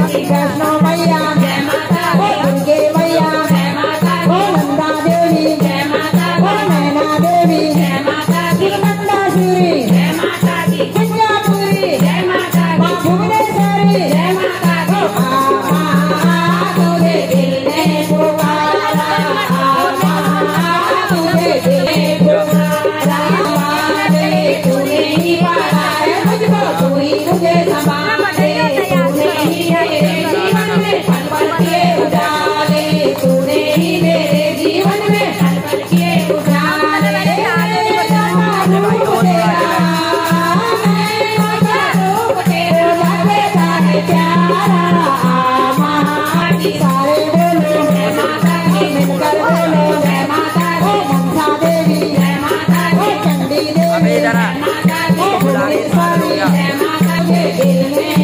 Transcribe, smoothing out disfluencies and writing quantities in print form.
वैष्णो मैया जय माता दी, दुर्गे मैया जय माता दी, नंदा देवी जय माता दी, नैना देवी जय माता दी, मंदासुरी जय माता दी, कुंजापुरी जय माता दी, भुवनेश्वरी जय माता दी। तुझे दिल ने पुकारा, तुझे दिल ने पुकारा, तूने ही पाला है मुझको, तू ही मुझे संभाले, तूने ही मेरे जीवन में पल पल के उजाले, तूने ही मेरे जीवन में पल पल के उजाले। रूप तेरा लगता है प्यारा, सारे बोलो जय माता दी, मिलकर बोलो जय माता दी, मनसा देवी जय माता दी, चंडी देवी जय माता दी, भुवनेश्वरी जय माता दी, दिल में